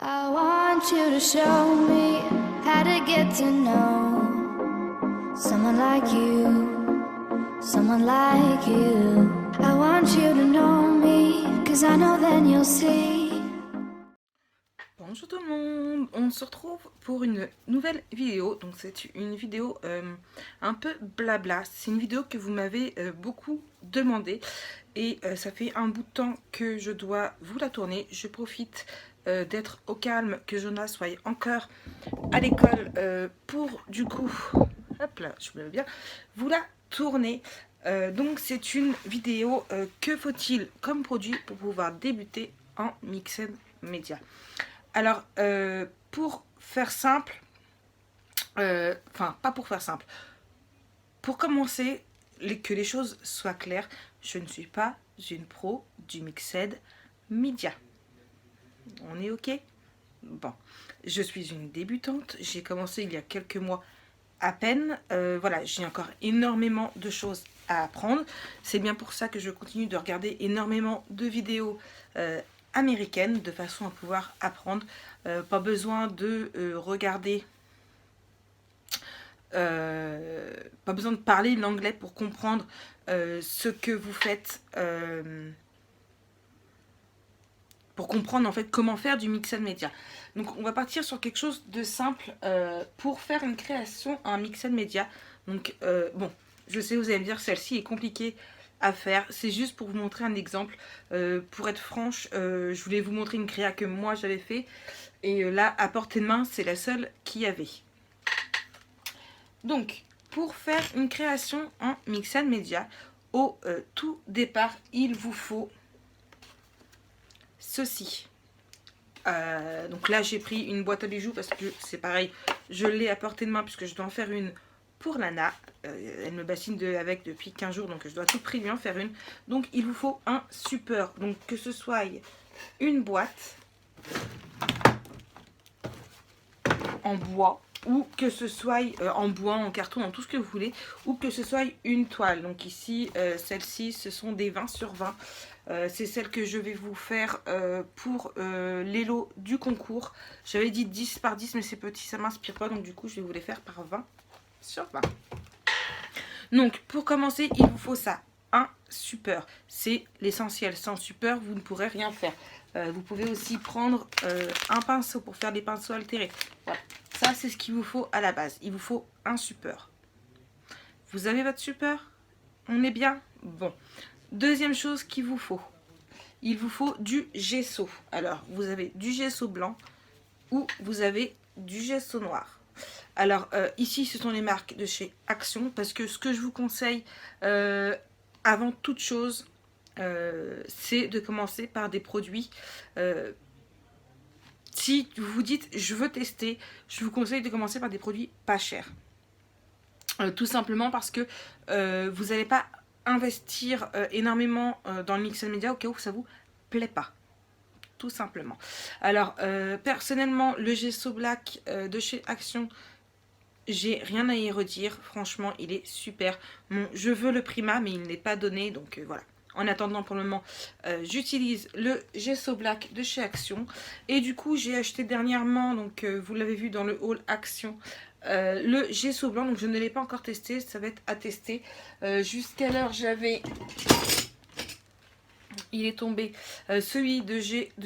I want you to show me how to get to know someone like you, someone like you. I want you to know me, 'cause I know then you'll see. Bonjour tout le monde, on se retrouve pour une nouvelle vidéo. Donc c'est une vidéo un peu blabla. C'est une vidéo que vous m'avez beaucoup demandé et ça fait un bout de temps que je dois vous la tourner. Je profite d'être au calme, que Jonas soit encore à l'école pour du coup, hop là, je me mets bien, vous la tourner. Donc c'est une vidéo que faut-il comme produit pour pouvoir débuter en Mixed Media. Alors, pour faire simple, enfin, pas pour faire simple, pour commencer, que les choses soient claires, je ne suis pas une pro du Mixed Media. On est OK? Bon, je suis une débutante, j'ai commencé il y a quelques mois à peine. Voilà, j'ai encore énormément de choses à apprendre. C'est bien pour ça que je continue de regarder énormément de vidéos américaines de façon à pouvoir apprendre. Pas besoin de regarder, pas besoin de parler l'anglais pour comprendre ce que vous faites, pour comprendre en fait comment faire du Mixed Media. Donc on va partir sur quelque chose de simple pour faire une création en Mixed Media. Donc bon, je sais, vous allez me dire celle-ci est compliquée à faire, c'est juste pour vous montrer un exemple. Pour être franche, je voulais vous montrer une créa que moi j'avais fait et là à portée de main c'est la seule qu'il y avait. Donc pour faire une création en Mixed Media, au tout départ il vous faut ceci. Donc là j'ai pris une boîte à bijoux parce que c'est pareil, je l'ai à portée de main puisque je dois en faire une pour Lana. Elle me bassine avec depuis 15 jours, donc je dois à tout prix lui en faire une. Donc il vous faut un support, donc que ce soit une boîte en bois ou que ce soit en bois, en carton, en tout ce que vous voulez, ou que ce soit une toile. Donc ici, celle-ci, ce sont des 20 sur 20. C'est celle que je vais vous faire pour les lots du concours. J'avais dit 10 par 10, mais c'est petit, ça ne m'inspire pas. Donc du coup, je vais vous les faire par 20 sur 20. Donc, pour commencer, il vous faut ça. Un support. C'est l'essentiel. Sans support, vous ne pourrez rien faire. Vous pouvez aussi prendre un pinceau pour faire des pinceaux altérés. Voilà. Ça, c'est ce qu'il vous faut à la base. Il vous faut un support. Vous avez votre support? On est bien? Bon. Deuxième chose qu'il vous faut. Il vous faut du gesso. Alors, vous avez du gesso blanc ou vous avez du gesso noir. Alors, ici, ce sont les marques de chez Action. Parce que ce que je vous conseille, avant toute chose, c'est de commencer par des produits. Si vous vous dites je veux tester, je vous conseille de commencer par des produits pas chers. Tout simplement parce que vous n'allez pas investir énormément dans le Mixed Media au cas où ça vous plaît pas. Tout simplement. Alors, personnellement, le gesso black de chez Action, j'ai rien à y redire. Franchement, il est super. Bon, je veux le Prima, mais il n'est pas donné, donc voilà. En attendant, pour le moment, j'utilise le gesso black de chez Action. Et du coup, j'ai acheté dernièrement, donc vous l'avez vu dans le haul Action, le gesso blanc. Donc je ne l'ai pas encore testé, ça va être à tester. Jusqu'à l'heure, j'avais... Il est tombé celui de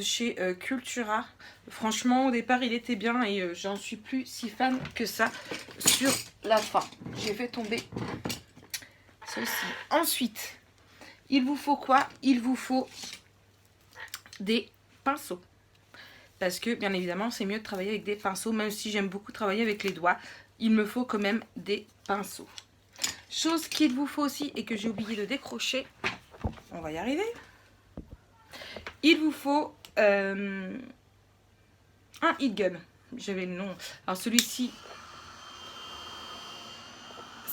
chez Cultura. Franchement, au départ, il était bien et j'en suis plus si fan que ça sur la fin. J'ai fait tomber ceci. Ensuite, il vous faut quoi? Il vous faut des pinceaux. Parce que, bien évidemment, c'est mieux de travailler avec des pinceaux. Même si j'aime beaucoup travailler avec les doigts, il me faut quand même des pinceaux. Chose qu'il vous faut aussi et que j'ai oublié de décrocher. On va y arriver. Il vous faut un heat gun. J'avais le nom. Alors celui-ci,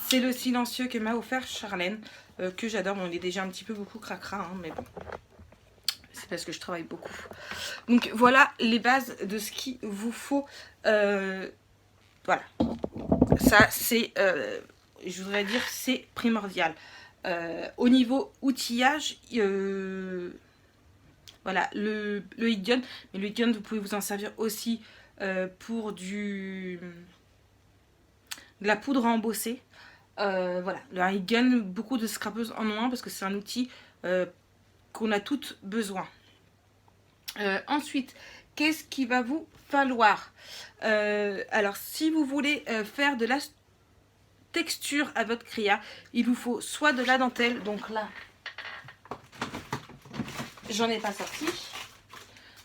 c'est le silencieux que m'a offert Charlène, que j'adore. Bon, il est déjà un petit peu beaucoup cracra, hein, mais bon. C'est parce que je travaille beaucoup. Donc voilà les bases de ce qu'il vous faut. Voilà. Ça, c'est, je voudrais dire, c'est primordial. Au niveau outillage, Voilà, le heat gun. Mais le heat gun, vous pouvez vous en servir aussi pour de la poudre à embosser. Voilà, le heat gun, beaucoup de scrapeuses en ont un parce que c'est un outil qu'on a toutes besoin. Ensuite, qu'est-ce qu'il va vous falloir? Alors, si vous voulez faire de la texture à votre cria, il vous faut soit de la dentelle, donc là, j'en ai pas sorti.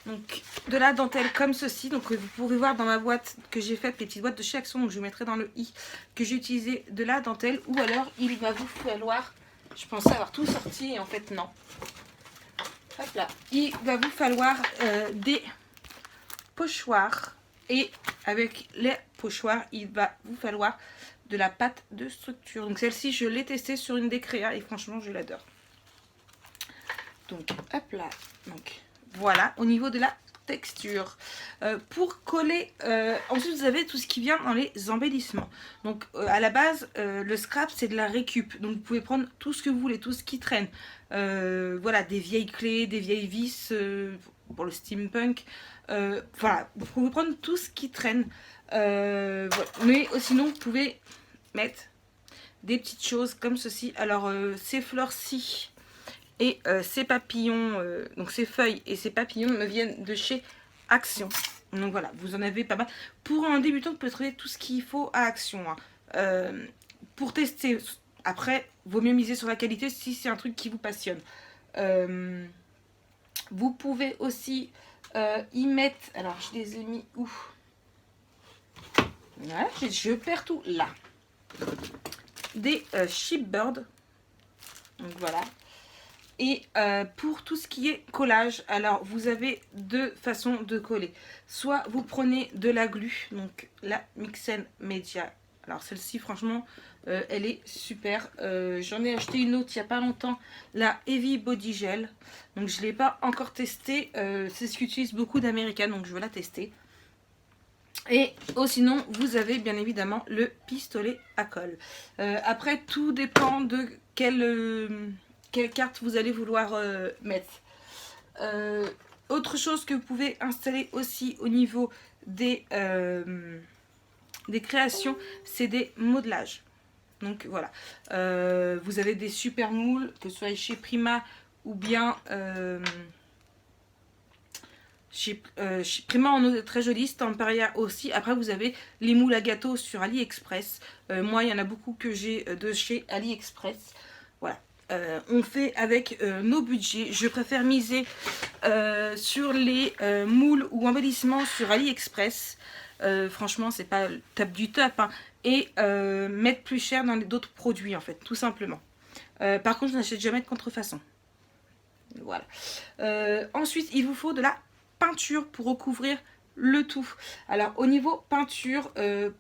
Donc, de la dentelle comme ceci. Donc, vous pouvez voir dans ma boîte que j'ai faite, les petites boîtes de chez Action, donc je vous mettrai dans le i, que j'ai utilisé de la dentelle. Ou alors, il va vous falloir, je pensais avoir tout sorti et en fait, non. Hop là. Il va vous falloir des pochoirs. Et avec les pochoirs, il va vous falloir de la pâte de structure. Donc, celle-ci, je l'ai testée sur une des créas et franchement, je l'adore. Donc, hop là. Donc, voilà, au niveau de la texture. Pour coller, ensuite, vous avez tout ce qui vient dans les embellissements. Donc, à la base, le scrap, c'est de la récup. Donc, vous pouvez prendre tout ce que vous voulez, tout ce qui traîne. Voilà, des vieilles clés, des vieilles vis pour le steampunk. Voilà, vous pouvez prendre tout ce qui traîne. Voilà. Mais sinon, vous pouvez mettre des petites choses comme ceci. Alors, ces fleurs-ci et ces papillons, donc ces feuilles et ces papillons me viennent de chez Action. Donc voilà, vous en avez pas mal. Pour un débutant, vous pouvez trouver tout ce qu'il faut à Action. Hein. Pour tester, après, vaut mieux miser sur la qualité si c'est un truc qui vous passionne. Vous pouvez aussi y mettre, alors je les ai mis où? Voilà, je perds tout là. Des Shipbird. Donc voilà. Et pour tout ce qui est collage, alors vous avez deux façons de coller. Soit vous prenez de la glu, donc la Mixen Media. Alors celle-ci, franchement, elle est super. J'en ai acheté une autre il n'y a pas longtemps, la Heavy Body Gel. Donc je ne l'ai pas encore testée. C'est ce qu'utilisent beaucoup d'Américains, donc je vais la tester. Et sinon, vous avez bien évidemment le pistolet à colle. Après, tout dépend de quelle carte vous allez vouloir mettre. Autre chose que vous pouvez installer aussi au niveau des créations, c'est des modelages. Donc voilà, vous avez des super moules, que ce soit chez Prima ou bien chez Prima, on a très joli, Stamperia aussi. Après, vous avez les moules à gâteau sur AliExpress. Moi, il y en a beaucoup que j'ai de chez AliExpress. Voilà. On fait avec nos budgets. Je préfère miser sur les moules ou embellissements sur AliExpress. Franchement, c'est pas le top du top. Hein. Et mettre plus cher dans d'autres produits, en fait, tout simplement. Par contre, je n'achète jamais de contrefaçon. Voilà. Ensuite, il vous faut de la peinture pour recouvrir le tout. Alors, au niveau peinture,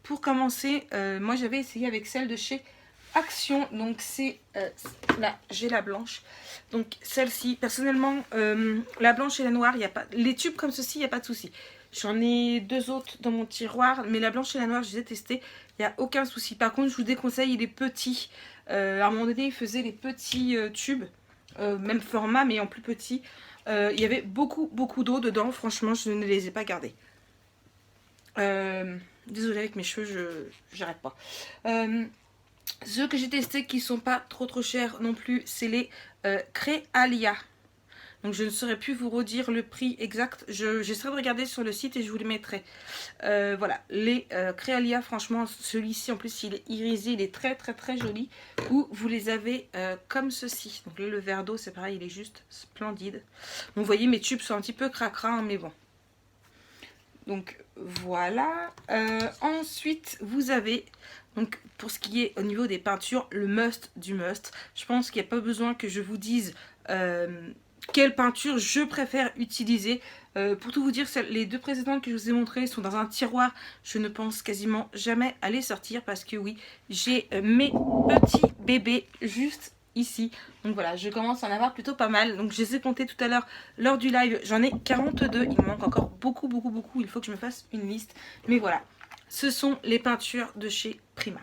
pour commencer, moi, j'avais essayé avec celle de chez Action, donc c'est là j'ai la blanche, donc celle-ci personnellement la blanche et la noire, il y a pas les tubes comme ceci, il n'y a pas de souci. J'en ai deux autres dans mon tiroir, mais la blanche et la noire je les ai testées, il n'y a aucun souci. Par contre je vous déconseille les petits, à un moment donné ils faisaient les petits tubes, même format mais en plus petit. Il y avait beaucoup d'eau dedans, franchement je ne les ai pas gardés. Désolée, avec mes cheveux j'arrête pas. Ceux que j'ai testés qui sont pas trop chers non plus, c'est les Créalia. Donc je ne saurais plus vous redire le prix exact. J'essaierai de regarder sur le site et je vous les mettrai. Voilà, les Créalia, franchement, celui-ci en plus il est irisé, il est très joli. Ou vous les avez comme ceci. Donc là, le verre d'eau, c'est pareil, il est juste splendide. Donc, vous voyez, mes tubes sont un petit peu cracra, mais bon. Donc voilà. Ensuite, vous avez, donc pour ce qui est au niveau des peintures, le must du must. Je pense qu'il n'y a pas besoin que je vous dise quelle peinture je préfère utiliser. Pour tout vous dire, les deux précédentes que je vous ai montrées sont dans un tiroir. Je ne pense quasiment jamais à les sortir parce que oui, j'ai mes petits bébés juste ici. Donc voilà, je commence à en avoir plutôt pas mal. Donc je les ai comptés tout à l'heure lors du live. J'en ai 42. Il me manque encore beaucoup. Il faut que je me fasse une liste. Mais voilà, ce sont les peintures de chez Prima.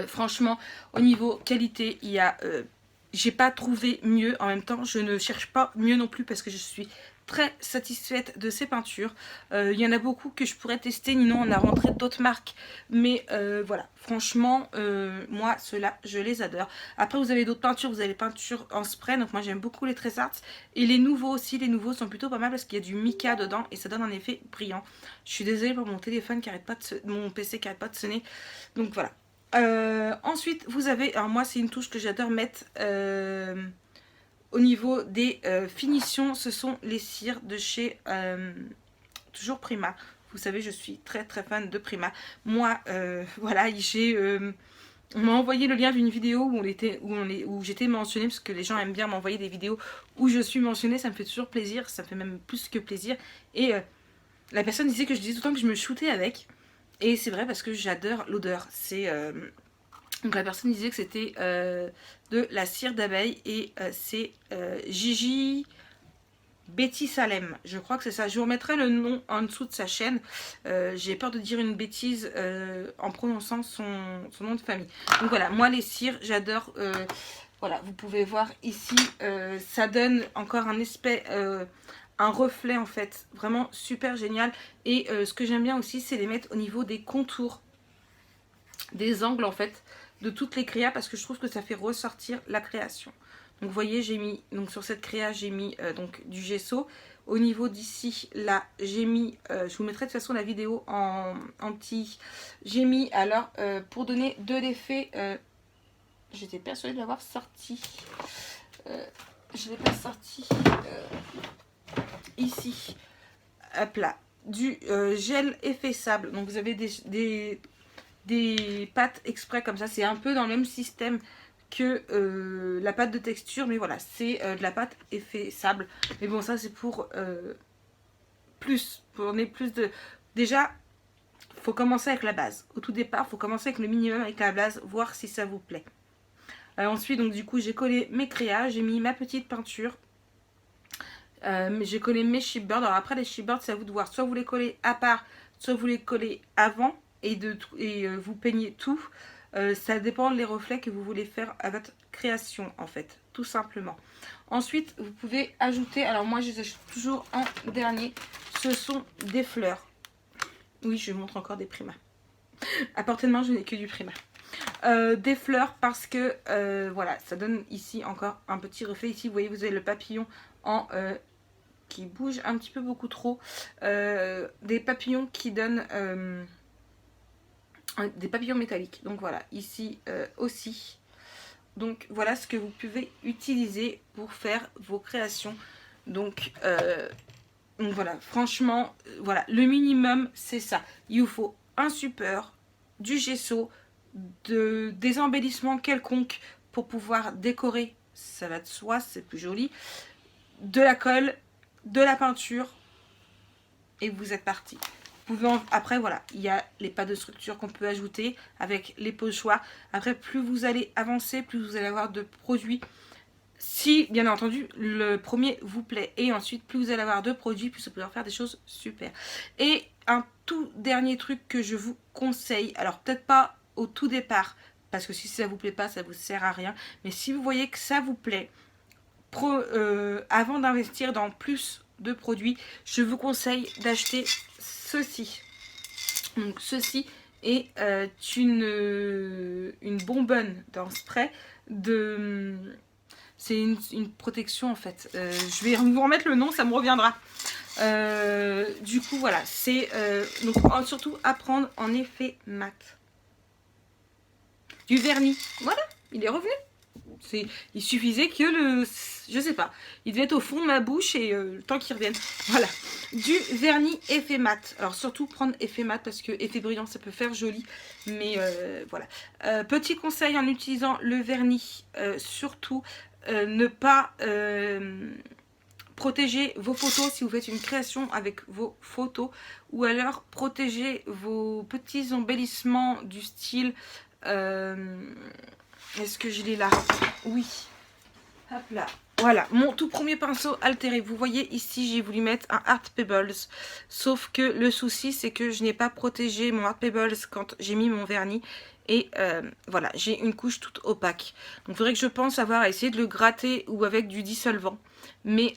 Franchement, au niveau qualité, il y a j'ai pas trouvé mieux. En même temps, je ne cherche pas mieux non plus parce que je suis très satisfaite de ces peintures. Il y en a beaucoup que je pourrais tester, Ninon on a rentré d'autres marques, mais voilà, franchement moi ceux-là je les adore. Après vous avez d'autres peintures, vous avez les peintures en spray, donc moi j'aime beaucoup les Tress Arts, et les nouveaux aussi, les nouveaux sont plutôt pas mal parce qu'il y a du mica dedans et ça donne un effet brillant. Je suis désolée pour mon téléphone qui arrête pas de mon PC qui arrête pas de sonner, donc voilà. Ensuite vous avez, alors moi c'est une touche que j'adore mettre au niveau des finitions, ce sont les cires de chez toujours Prima. Vous savez, je suis très très fan de Prima. Moi, voilà, on m'a envoyé le lien d'une vidéo où j'étais mentionnée, parce que les gens aiment bien m'envoyer des vidéos où je suis mentionnée, ça me fait toujours plaisir, ça me fait même plus que plaisir. Et la personne disait que je disais tout le temps que je me shootais avec. Et c'est vrai parce que j'adore l'odeur. Donc la personne disait que c'était de la cire d'abeille et c'est Gigi Betty Salem. Je crois que c'est ça. Je vous remettrai le nom en dessous de sa chaîne. J'ai peur de dire une bêtise en prononçant son nom de famille. Donc voilà, moi les cires, j'adore. Voilà, vous pouvez voir ici, ça donne encore un aspect... un reflet en fait, vraiment super génial. Et ce que j'aime bien aussi, c'est les mettre au niveau des contours, des angles en fait, de toutes les créas, parce que je trouve que ça fait ressortir la création. Donc vous voyez, j'ai mis, donc sur cette créa, j'ai mis donc du gesso. Au niveau d'ici, là, j'ai mis, je vous mettrai de toute façon la vidéo en petit. J'ai mis, alors, pour donner de l'effet, j'étais persuadée de l'avoir sorti. Je ne l'ai pas sorti ici. Hop là. Du gel effet sable. Donc vous avez des pâtes exprès comme ça. C'est un peu dans le même système que la pâte de texture. Mais voilà, c'est de la pâte effet sable. Mais bon, ça c'est pour plus. Pour donner plus de... Déjà, il faut commencer avec la base. Au tout départ, il faut commencer avec le minimum, avec la base. Voir si ça vous plaît. Ensuite, donc du coup, j'ai collé mes créas. J'ai mis ma petite peinture. J'ai collé mes chipboards. Alors après les chipboards, c'est à vous de voir. Soit vous les collez à part, soit vous les collez avant et vous peignez tout. Ça dépend des reflets que vous voulez faire à votre création en fait, tout simplement. Ensuite, vous pouvez ajouter, alors moi je les ajoute toujours en dernier, ce sont des fleurs. Oui, je montre encore des Prima. À portée de main, je n'ai que du Prima. Des fleurs parce que voilà, ça donne ici encore un petit reflet. Ici, vous voyez, vous avez le papillon en qui bouge un petit peu beaucoup trop. Des papillons qui donnent des papillons métalliques. Donc voilà, ici aussi. Donc voilà ce que vous pouvez utiliser pour faire vos créations. Donc voilà, franchement, voilà, le minimum c'est ça. Il vous faut un support, du gesso, des embellissements quelconques pour pouvoir décorer. Ça va de soi, c'est plus joli. De la colle, de la peinture et vous êtes parti. Après voilà, il y a les pas de structure qu'on peut ajouter avec les pochoirs. Après plus vous allez avancer, plus vous allez avoir de produits. Si bien entendu le premier vous plaît, et ensuite plus vous allez avoir de produits, plus vous pouvez faire des choses super. Et un tout dernier truc que je vous conseille, alors peut-être pas au tout départ, parce que si ça vous plaît pas, ça vous sert à rien, mais si vous voyez que ça vous plaît, avant d'investir dans plus de produits, je vous conseille d'acheter ceci. Donc ceci est une bonbonne d'un spray de... C'est une protection en fait. Je vais vous remettre le nom, ça me reviendra. Du coup voilà, c'est donc surtout à prendre en effet mat. Du vernis, voilà, il est revenu. Il suffisait que je sais pas, il devait être au fond de ma bouche et le temps qu'il revienne. Voilà, du vernis effet mat. Alors surtout prendre effet mat parce que effet brillant ça peut faire joli, mais voilà. Petit conseil en utilisant le vernis, surtout ne pas protéger vos photos si vous faites une création avec vos photos, ou alors protéger vos petits embellissements du style... Est-ce que je l'ai là? Oui. Hop là. Voilà, mon tout premier pinceau altéré. Vous voyez ici, j'ai voulu mettre un Art Pebbles. Sauf que le souci, c'est que je n'ai pas protégé mon Art Pebbles quand j'ai mis mon vernis. Et voilà, j'ai une couche toute opaque. Donc il faudrait que je pense avoir essayé de le gratter ou avec du dissolvant. Mais,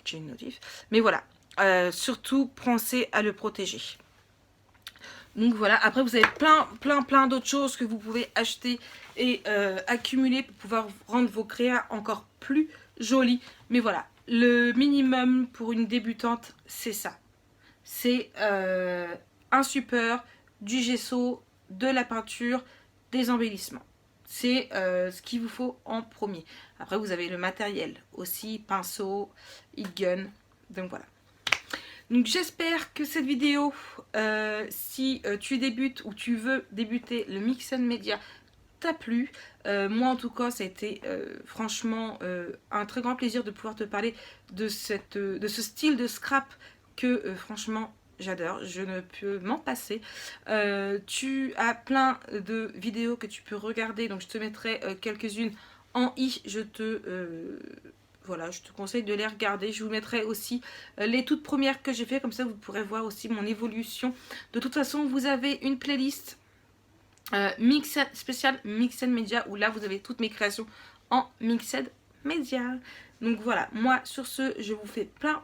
j'ai une notif. Mais voilà, surtout pensez à le protéger. Donc voilà, après vous avez plein d'autres choses que vous pouvez acheter et accumuler pour pouvoir rendre vos créas encore plus jolis. Mais voilà, le minimum pour une débutante, c'est ça. C'est un support, du gesso, de la peinture, des embellissements. C'est ce qu'il vous faut en premier. Après vous avez le matériel aussi, pinceau, heat gun, donc voilà. Donc j'espère que cette vidéo, si tu débutes ou tu veux débuter le Mix and Media, t'a plu. Moi en tout cas ça a été franchement un très grand plaisir de pouvoir te parler de ce style de scrap que franchement j'adore, je ne peux m'en passer. Tu as plein de vidéos que tu peux regarder, donc je te mettrai quelques-unes en i, voilà, je te conseille de les regarder. Je vous mettrai aussi les toutes premières que j'ai fait. Comme ça, vous pourrez voir aussi mon évolution. De toute façon, vous avez une playlist spéciale Mixed Media. Où là, vous avez toutes mes créations en Mixed Media. Donc voilà, moi sur ce, je vous fais plein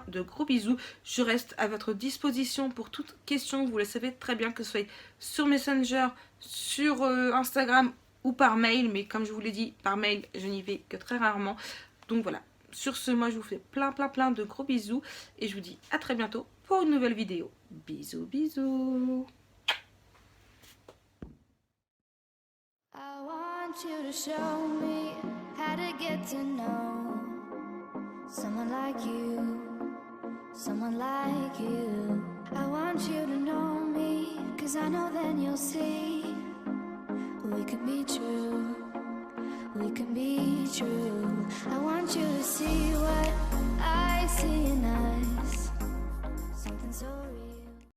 de gros bisous. Je reste à votre disposition pour toute question. Vous le savez très bien, que ce soit sur Messenger, sur Instagram ou par mail. Mais comme je vous l'ai dit, par mail, je n'y vais que très rarement. Donc voilà, sur ce, moi je vous fais plein de gros bisous et je vous dis à très bientôt pour une nouvelle vidéo. Bisous. I want you to show me how to get to know someone like you, someone like you. I want you to know me, 'cause I know then you'll see we could be true. We can be true. I want you to see what I see in us. Something so